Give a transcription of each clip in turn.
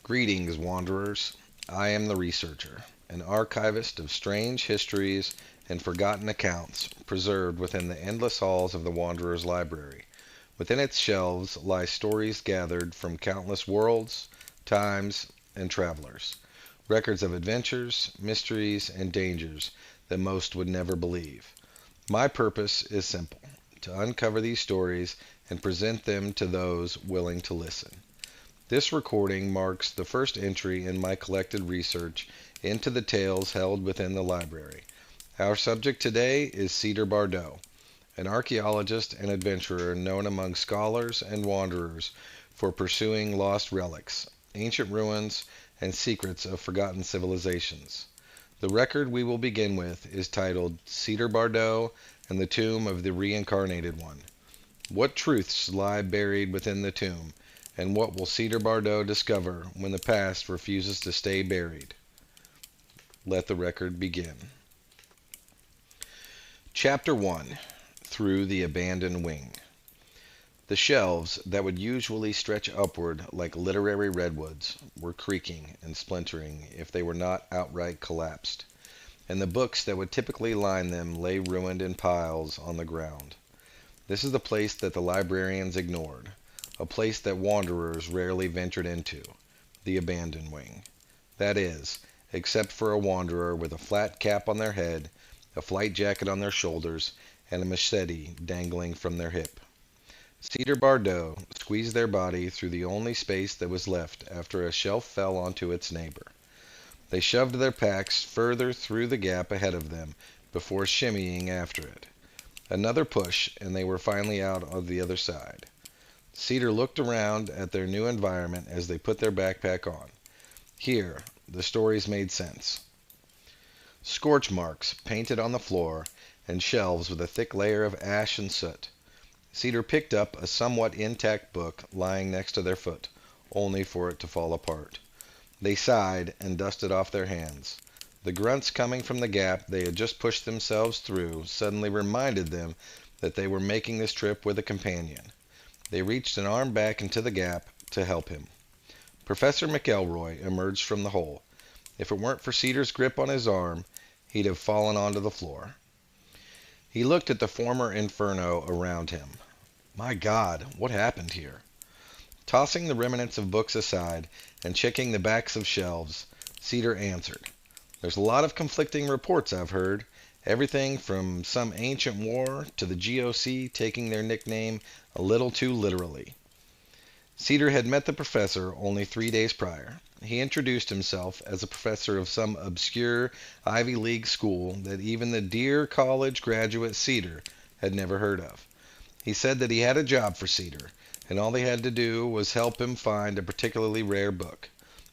Greetings, wanderers. I am the researcher, an archivist of strange histories and forgotten accounts preserved within the endless halls of the Wanderer's Library. Within its shelves lie stories gathered from countless worlds, times, and travelers, records of adventures, mysteries, and dangers that most would never believe. My purpose is simple: to uncover these stories and present them to those willing to listen. This recording marks the first entry in my collected research into the tales held within the library. Our subject today is Cedar Bardot, an archaeologist and adventurer known among scholars and wanderers for pursuing lost relics, ancient ruins, and secrets of forgotten civilizations. The record we will begin with is titled Cedar Bardot and the Tomb of the Reincarnated One. What truths lie buried within the tomb? And what will Cedar Bardot discover when the past refuses to stay buried? Let the record begin. Chapter 1: Through the Abandoned Wing. The shelves that would usually stretch upward like literary redwoods were creaking and splintering if they were not outright collapsed, and the books that would typically line them lay ruined in piles on the ground. This is the place that the librarians ignored, a place that wanderers rarely ventured into, the abandoned wing. That is, except for a wanderer with a flat cap on their head, a flight jacket on their shoulders, and a machete dangling from their hip. Cedar Bardot squeezed their body through the only space that was left after a shelf fell onto its neighbor. They shoved their packs further through the gap ahead of them before shimmying after it. Another push, and they were finally out of the other side. Cedar looked around at their new environment as they put their backpack on. Here, the stories made sense. Scorch marks painted on the floor, and shelves with a thick layer of ash and soot. Cedar picked up a somewhat intact book lying next to their foot, only for it to fall apart. They sighed and dusted off their hands. The grunts coming from the gap they had just pushed themselves through suddenly reminded them that they were making this trip with a companion. They reached an arm back into the gap to help him. Professor McElroy emerged from the hole. If it weren't for Cedar's grip on his arm, he'd have fallen onto the floor. He looked at the former inferno around him. My God, what happened here? Tossing the remnants of books aside and checking the backs of shelves, Cedar answered. There's a lot of conflicting reports I've heard. Everything from some ancient war to the GOC taking their nickname a little too literally. Cedar had met the professor only 3 days prior. He introduced himself as a professor of some obscure Ivy League school that even the dear college graduate Cedar had never heard of. He said that he had a job for Cedar, and all they had to do was help him find a particularly rare book.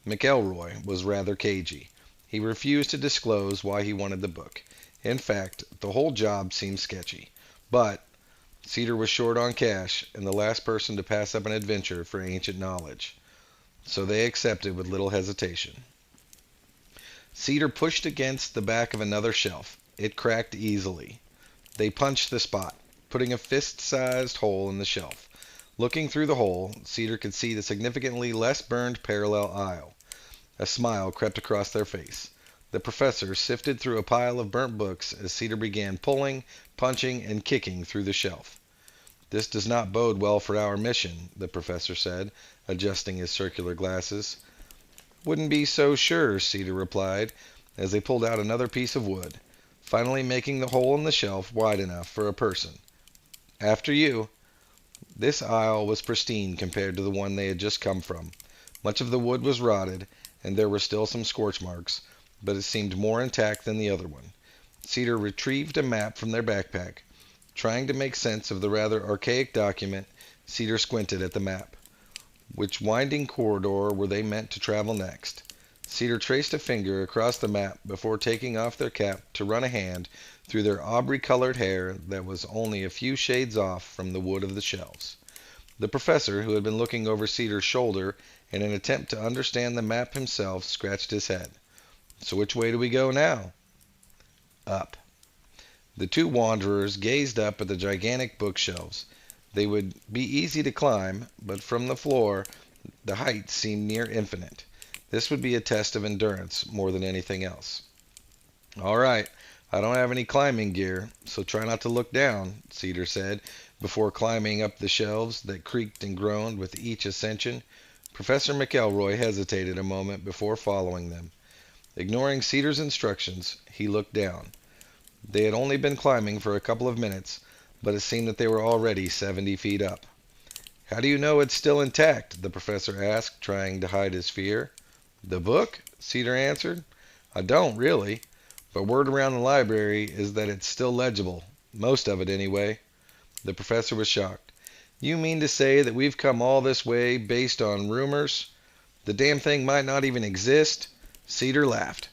McElroy was rather cagey. He refused to disclose why he wanted the book. In fact, the whole job seemed sketchy. But Cedar was short on cash and the last person to pass up an adventure for ancient knowledge. So they accepted with little hesitation. Cedar pushed against the back of another shelf. It cracked easily. They punched the spot, putting a fist-sized hole in the shelf. Looking through the hole, Cedar could see the significantly less burned parallel aisle. A smile crept across their face. The professor sifted through a pile of burnt books as Cedar began pulling, punching, and kicking through the shelf. This does not bode well for our mission, the professor said, adjusting his circular glasses. Wouldn't be so sure, Cedar replied, as they pulled out another piece of wood, finally making the hole in the shelf wide enough for a person. After you. This aisle was pristine compared to the one they had just come from. Much of the wood was rotted, and there were still some scorch marks, but it seemed more intact than the other one. Cedar retrieved a map from their backpack. Trying to make sense of the rather archaic document, Cedar squinted at the map. Which winding corridor were they meant to travel next? Cedar traced a finger across the map before taking off their cap to run a hand through their aubrey-colored hair that was only a few shades off from the wood of the shelves. The professor, who had been looking over Cedar's shoulder in an attempt to understand the map himself, scratched his head. So which way do we go now? Up. The two wanderers gazed up at the gigantic bookshelves. They would be easy to climb, but from the floor, the height seemed near infinite. This would be a test of endurance more than anything else. All right, I don't have any climbing gear, so try not to look down, Cedar said, before climbing up the shelves that creaked and groaned with each ascension. Professor McElroy hesitated a moment before following them. Ignoring Cedar's instructions, he looked down. They had only been climbing for a couple of minutes, but it seemed that they were already 70 feet up. How do you know it's still intact? The professor asked, trying to hide his fear. The book? Cedar answered. I don't, really. But word around the library is that it's still legible. Most of it, anyway. The professor was shocked. You mean to say that we've come all this way based on rumors? The damn thing might not even exist? Cedar laughed.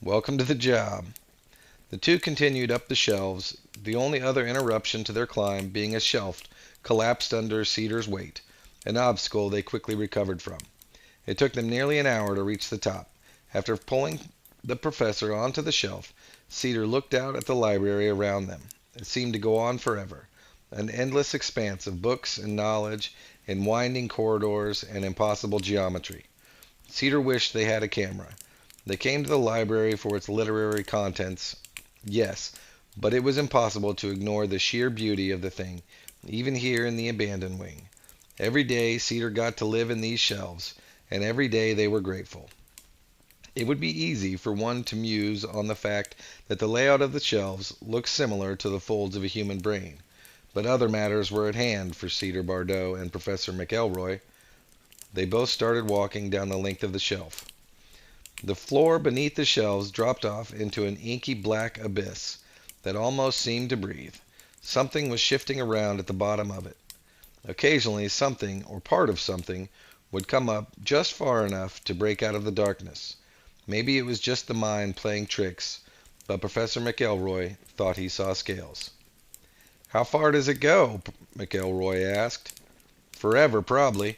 Welcome to the job. The two continued up the shelves, the only other interruption to their climb being a shelf collapsed under Cedar's weight, an obstacle they quickly recovered from. It took them nearly an hour to reach the top. After pulling the professor onto the shelf, Cedar looked out at the library around them. It seemed to go on forever, an endless expanse of books and knowledge in winding corridors and impossible geometry. Cedar wished they had a camera. They came to the library for its literary contents, yes, but it was impossible to ignore the sheer beauty of the thing, even here in the abandoned wing. Every day Cedar got to live in these shelves, and every day they were grateful. It would be easy for one to muse on the fact that the layout of the shelves looked similar to the folds of a human brain, but other matters were at hand for Cedar Bardot and Professor McElroy. They both started walking down the length of the shelf. The floor beneath the shelves dropped off into an inky black abyss that almost seemed to breathe. Something was shifting around at the bottom of it. Occasionally something, or part of something, would come up just far enough to break out of the darkness. Maybe it was just the mind playing tricks, but Professor McElroy thought he saw scales. How far does it go? McElroy asked. Forever, probably.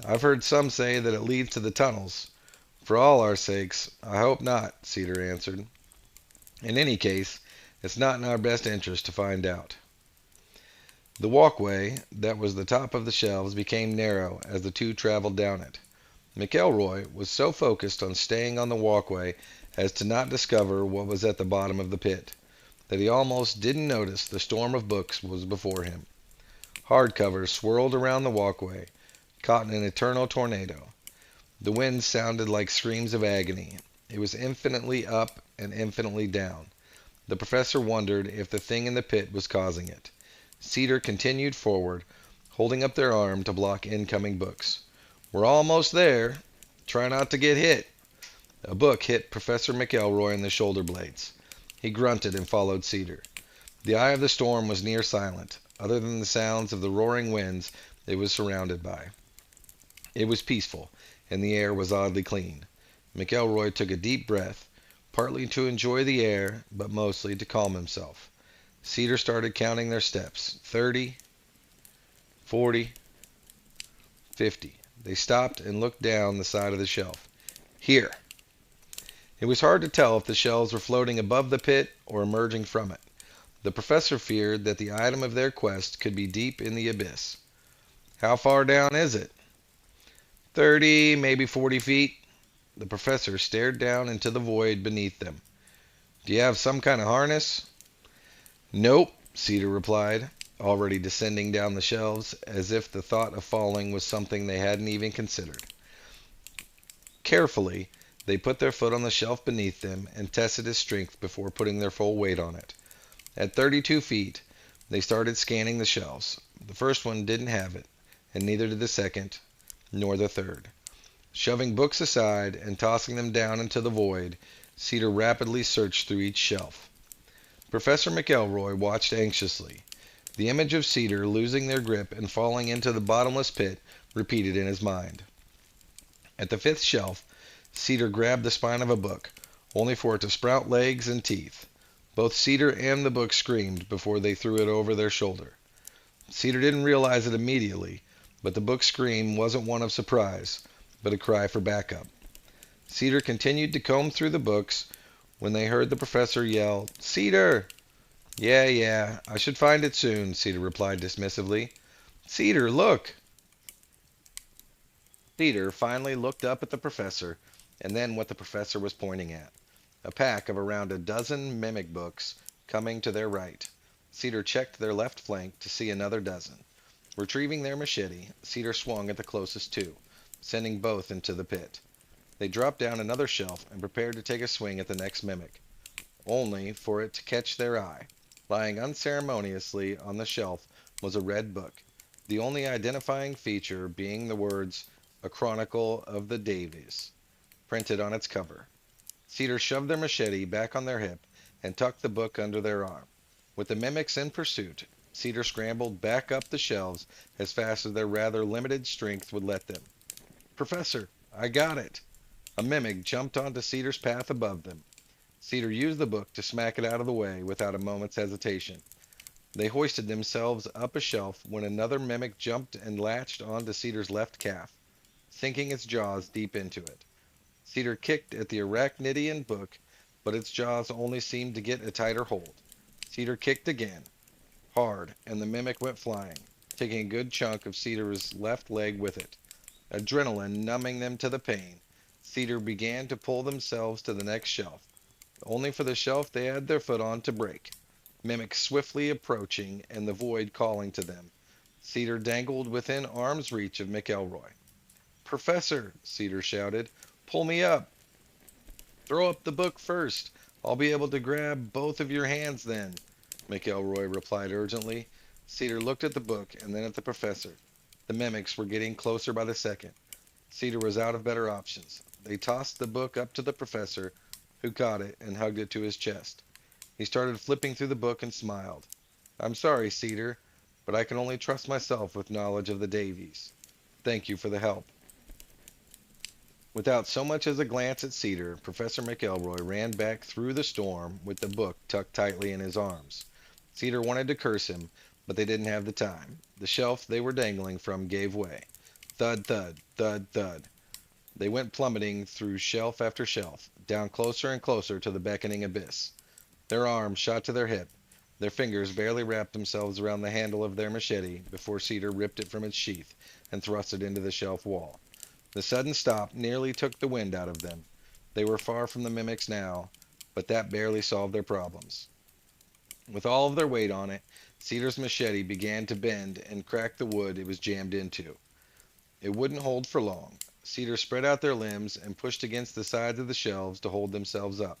I've heard some say that it leads to the tunnels. For all our sakes, I hope not, Cedar answered. In any case, it's not in our best interest to find out. The walkway that was the top of the shelves became narrow as the two traveled down it. McElroy was so focused on staying on the walkway as to not discover what was at the bottom of the pit, that he almost didn't notice the storm of books was before him. Hardcovers swirled around the walkway, caught in an eternal tornado. The wind sounded like screams of agony. It was infinitely up and infinitely down. The professor wondered if the thing in the pit was causing it. Cedar continued forward, holding up their arm to block incoming books. We're almost there. Try not to get hit. A book hit Professor McElroy in the shoulder blades. He grunted and followed Cedar. The eye of the storm was near silent, other than the sounds of the roaring winds it was surrounded by. It was peaceful, and the air was oddly clean. McElroy took a deep breath, partly to enjoy the air, but mostly to calm himself. Cedar started counting their steps. 30, 40, 50. They stopped and looked down the side of the shelf. Here. It was hard to tell if the shelves were floating above the pit or emerging from it. The professor feared that the item of their quest could be deep in the abyss. How far down is it? 30, maybe 40 feet. The professor stared down into the void beneath them. Do you have some kind of harness? Nope, Cedar replied, already descending down the shelves, as if the thought of falling was something they hadn't even considered. Carefully, they put their foot on the shelf beneath them and tested its strength before putting their full weight on it. At 32 feet, they started scanning the shelves. The first one didn't have it, and neither did the second, nor the third. Shoving books aside and tossing them down into the void, Cedar rapidly searched through each shelf. Professor McElroy watched anxiously. The image of Cedar losing their grip and falling into the bottomless pit repeated in his mind. At the fifth shelf, Cedar grabbed the spine of a book, only for it to sprout legs and teeth. Both Cedar and the book screamed before they threw it over their shoulder. Cedar didn't realize it immediately, but the book's scream wasn't one of surprise, but a cry for backup. Cedar continued to comb through the books when they heard the professor yell, "Cedar!" Yeah, I should find it soon," Cedar replied dismissively. "Cedar, look!" Cedar finally looked up at the professor, and then what the professor was pointing at. A pack of around a dozen mimic books coming to their right. Cedar checked their left flank to see another dozen. Retrieving their machete, Cedar swung at the closest two, sending both into the pit. They dropped down another shelf and prepared to take a swing at the next mimic, only for it to catch their eye. Lying unceremoniously on the shelf was a red book, the only identifying feature being the words, "A Chronicle of the Davies," printed on its cover. Cedar shoved their machete back on their hip and tucked the book under their arm. With the mimics in pursuit, Cedar scrambled back up the shelves as fast as their rather limited strength would let them. "Professor, I got it!" A mimic jumped onto Cedar's path above them. Cedar used the book to smack it out of the way without a moment's hesitation. They hoisted themselves up a shelf when another mimic jumped and latched onto Cedar's left calf, sinking its jaws deep into it. Cedar kicked at the arachnidian book, but its jaws only seemed to get a tighter hold. Cedar kicked again, hard, and the mimic went flying, taking a good chunk of Cedar's left leg with it. Adrenaline numbing them to the pain, Cedar began to pull themselves to the next shelf, only for the shelf they had their foot on to break. Mimic swiftly approaching and the void calling to them. Cedar dangled within arm's reach of McElroy. "Professor," Cedar shouted, "pull me up." "Throw up the book first. I'll be able to grab both of your hands then," McElroy replied urgently. Cedar looked at the book and then at the professor. The mimics were getting closer by the second. Cedar was out of better options. They tossed the book up to the professor, who caught it and hugged it to his chest. He started flipping through the book and smiled. "I'm sorry, Cedar, but I can only trust myself with knowledge of the Davies. Thank you for the help." Without so much as a glance at Cedar, Professor McElroy ran back through the storm with the book tucked tightly in his arms. Cedar wanted to curse him, but they didn't have the time. The shelf they were dangling from gave way. Thud, thud, thud, thud. They went plummeting through shelf after shelf, down closer and closer to the beckoning abyss. Their arms shot to their hip. Their fingers barely wrapped themselves around the handle of their machete before Cedar ripped it from its sheath and thrust it into the shelf wall. The sudden stop nearly took the wind out of them. They were far from the mimics now, but that barely solved their problems. With all of their weight on it, Cedar's machete began to bend and crack the wood it was jammed into. It wouldn't hold for long. Cedar spread out their limbs and pushed against the sides of the shelves to hold themselves up.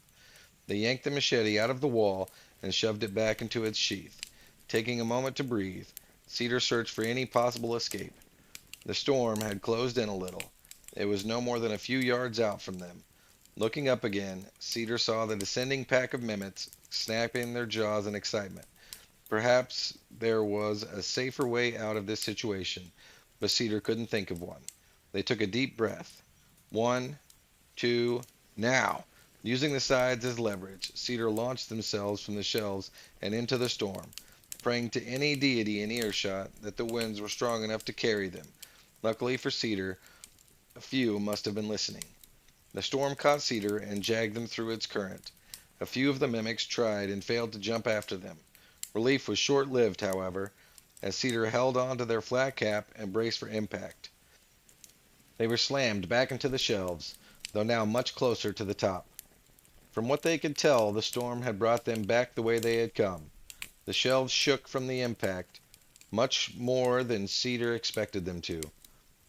They yanked the machete out of the wall and shoved it back into its sheath. Taking a moment to breathe, Cedar searched for any possible escape. The storm had closed in a little. It was no more than a few yards out from them. Looking up again, Cedar saw the descending pack of mimics snapping their jaws in excitement. Perhaps there was a safer way out of this situation, but Cedar couldn't think of one. They took a deep breath. 1, 2, now! Using the sides as leverage, Cedar launched themselves from the shelves and into the storm, praying to any deity in earshot that the winds were strong enough to carry them. Luckily for Cedar, a few must have been listening. The storm caught Cedar and jagged them through its current. A few of the mimics tried and failed to jump after them. Relief was short-lived, however, as Cedar held on to their flat cap and braced for impact. They were slammed back into the shelves, though now much closer to the top. From what they could tell, the storm had brought them back the way they had come. The shelves shook from the impact, much more than Cedar expected them to.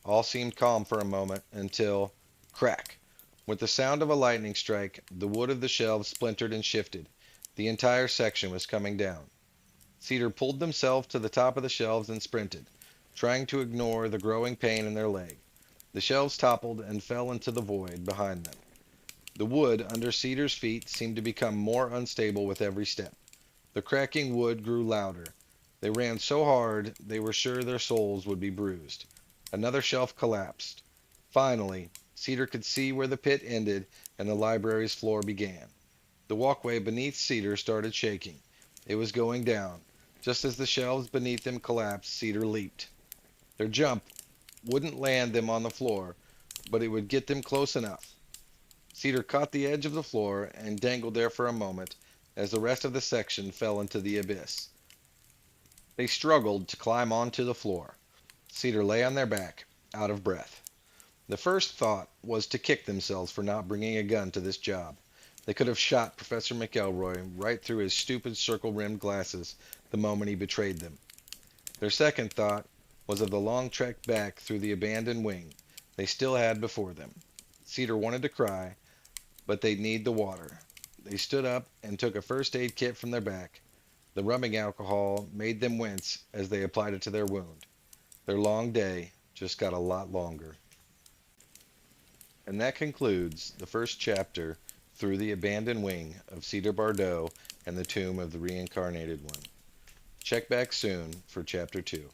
All seemed calm for a moment until, crack! With the sound of a lightning strike, the wood of the shelves splintered and shifted. The entire section was coming down. Cedar pulled themselves to the top of the shelves and sprinted, trying to ignore the growing pain in their leg. The shelves toppled and fell into the void behind them. The wood under Cedar's feet seemed to become more unstable with every step. The cracking wood grew louder. They ran so hard they were sure their soles would be bruised. Another shelf collapsed. Finally, Cedar could see where the pit ended and the library's floor began. The walkway beneath Cedar started shaking. It was going down. Just as the shelves beneath them collapsed, Cedar leaped. Their jump wouldn't land them on the floor, but it would get them close enough. Cedar caught the edge of the floor and dangled there for a moment as the rest of the section fell into the abyss. They struggled to climb onto the floor. Cedar lay on their back, out of breath. The first thought was to kick themselves for not bringing a gun to this job. They could have shot Professor McElroy right through his stupid circle-rimmed glasses the moment he betrayed them. Their second thought was of the long trek back through the abandoned wing they still had before them. Cedar wanted to cry, but they'd need the water. They stood up and took a first aid kit from their back. The rubbing alcohol made them wince as they applied it to their wound. Their long day just got a lot longer. And that concludes the first chapter, Through the Abandoned Wing of Cedar Bardot and the Tomb of the Reincarnated One. Check back soon for Chapter 2.